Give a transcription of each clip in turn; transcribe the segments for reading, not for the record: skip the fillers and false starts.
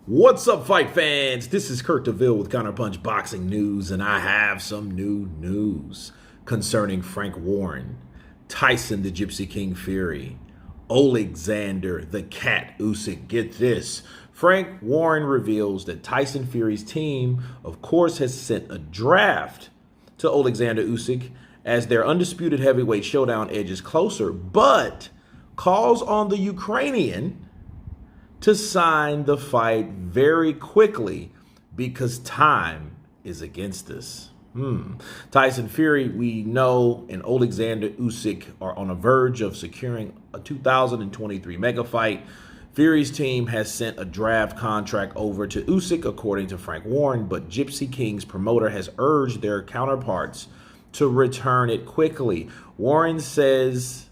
What's up, fight fans? This is Kurt DeVille with Counterpunch Boxing News, and I have some new news concerning Frank Warren, Tyson the Gypsy King Fury, Oleksandr the Cat Usyk. Get this. Frank Warren reveals that Tyson Fury's team, of course, has sent a draft to Oleksandr Usyk as their undisputed heavyweight showdown edges closer, but calls on the Ukrainian to sign the fight very quickly because time is against us. Tyson Fury, we know, and Oleksandr Usyk are on the verge of securing a 2023 mega fight. Fury's team has sent a draft contract over to Usyk, according to Frank Warren, but Gypsy King's promoter has urged their counterparts to return it quickly. Warren says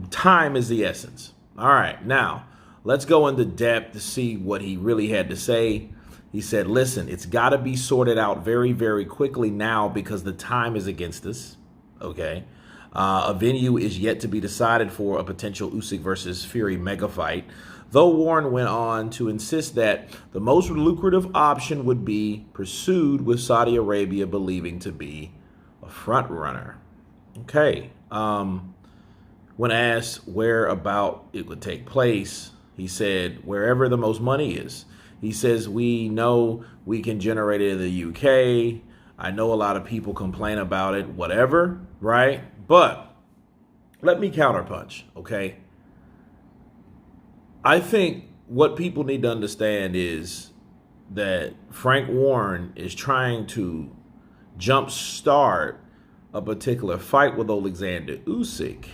time is the essence. All right, now let's go into depth to see what he really had to say. He said, listen, it's got to be sorted out very, very quickly now because the time is against us, okay? A venue is yet to be decided for a potential Usyk versus Fury mega fight, though Warren went on to insist that the most lucrative option would be pursued with Saudi Arabia believing to be a front runner. Okay, when asked where about it would take place, he said, wherever the most money is. He says, we know we can generate it in the UK. I know a lot of people complain about it, whatever, right? But let me counterpunch, okay? I think what people need to understand is that Frank Warren is trying to jumpstart a particular fight with Oleksandr Usyk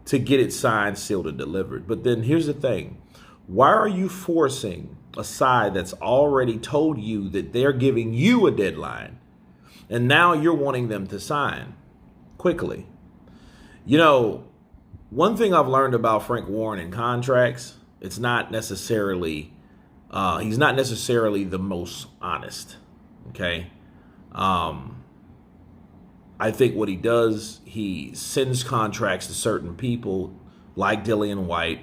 to get it signed, sealed, and delivered. But then here's the thing. Why are you forcing a side that's already told you that they're giving you a deadline, and now you're wanting them to sign quickly? You know, one thing I've learned about Frank Warren in contracts, it's not necessarily, he's not necessarily the most honest, okay? I think what he does, he sends contracts to certain people like Dillian White.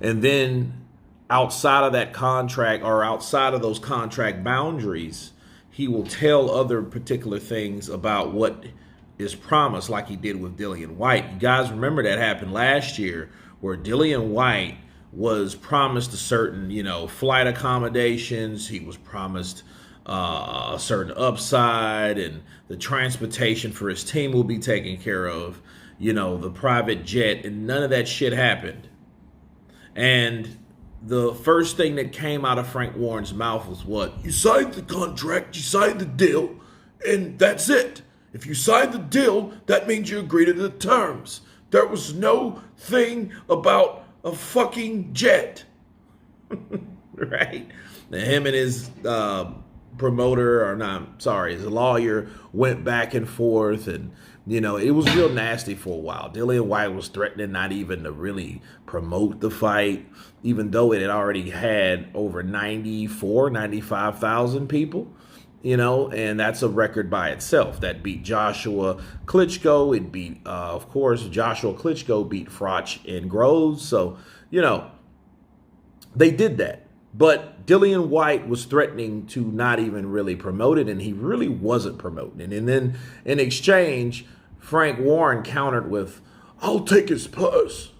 And then outside of that contract or outside of those contract boundaries, he will tell other particular things about what is promised, like he did with Dillian White. You guys remember that happened last year where Dillian White was promised a certain, flight accommodations. He was promised a certain upside, and the transportation for his team will be taken care of, the private jet, and none of that shit happened. And the first thing that came out of Frank Warren's mouth was what? You signed the contract, you signed the deal, and that's it. If you signed the deal, that means you agree to the terms. There was no thing about a fucking jet. Right? Now, him and his his lawyer went back and forth, and it was real nasty for a while. Dillian White was threatening not even to really promote the fight, even though it had already had over 95,000 people, and that's a record by itself. That beat Joshua Klitschko. It beat, of course, Joshua Klitschko beat Froch and Groves. So, they did that. But Dillian White was threatening to not even really promote it, and he really wasn't promoting it. And then in exchange, Frank Warren countered with, I'll take his purse,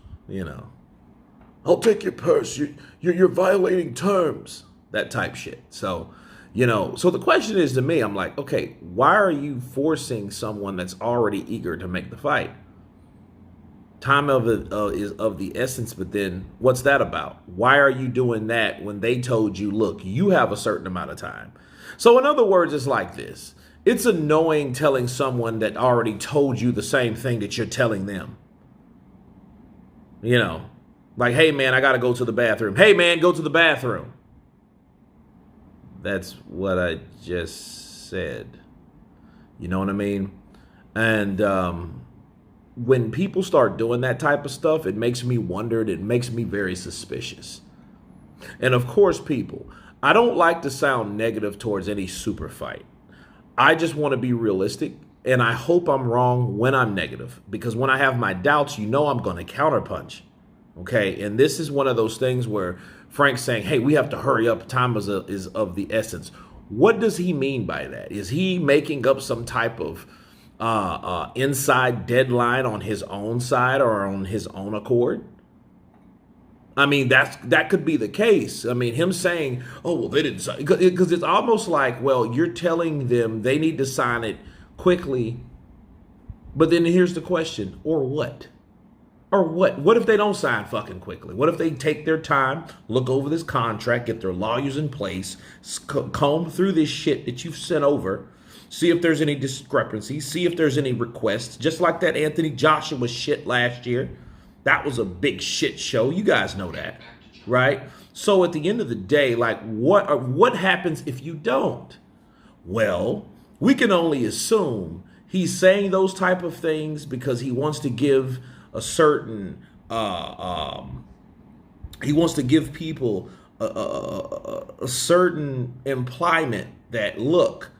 I'll take your purse. You're violating terms, that type shit. So, so the question is to me, I'm like, okay, why are you forcing someone that's already eager to make the fight? Time is of the essence, but then what's that about? Why are you doing that when they told you, look, you have a certain amount of time? So in other words, it's like this. It's annoying telling someone that already told you the same thing that you're telling them. Like, hey, man, I got to go to the bathroom. Hey, man, go to the bathroom. That's what I just said. You know what I mean? And when people start doing that type of stuff, it makes me wonder. It makes me very suspicious. And of course, people, I don't like to sound negative towards any super fight. I just want to be realistic, and I hope I'm wrong when I'm negative, because when I have my doubts, I'm going to counterpunch. Okay, and this is one of those things where Frank's saying, hey, we have to hurry up. Time is of the essence. What does he mean by that? Is he making up some type of inside deadline on his own side or on his own accord? I mean, that could be the case. I mean, him saying, oh, well, they didn't sign, because it's almost like, well, you're telling them they need to sign it quickly. But then here's the question, or what? Or what? What if they don't sign fucking quickly? What if they take their time, look over this contract, get their lawyers in place, comb through this shit that you've sent over, see if there's any discrepancies, see if there's any requests, just like that Anthony Joshua shit last year. That was a big shit show. You guys know that, right? So at the end of the day, like, what happens if you don't? Well, we can only assume he's saying those type of things because he wants to give a certain he wants to give people a certain implyment that, look,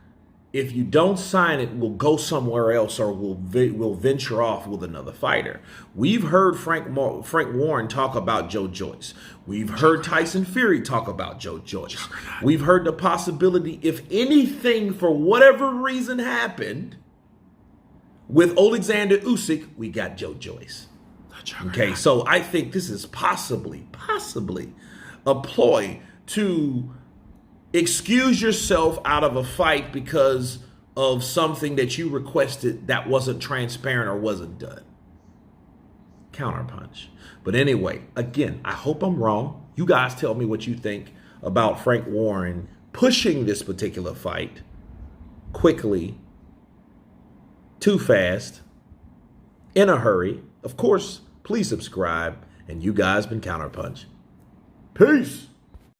if you don't sign it, we'll go somewhere else, or we'll venture off with another fighter. We've heard Frank Warren talk about Joe Joyce. We've heard Tyson Fury talk about Joe Joyce. We've heard the possibility, if anything, for whatever reason happened with Oleksandr Usyk, we got Joe Joyce. Okay, so I think this is possibly a ploy to excuse yourself out of a fight because of something that you requested that wasn't transparent or wasn't done. Counterpunch. But anyway, again, I hope I'm wrong. You guys tell me what you think about Frank Warren pushing this particular fight quickly, too fast, in a hurry. Of course, please subscribe. And you guys been Counterpunch. Peace.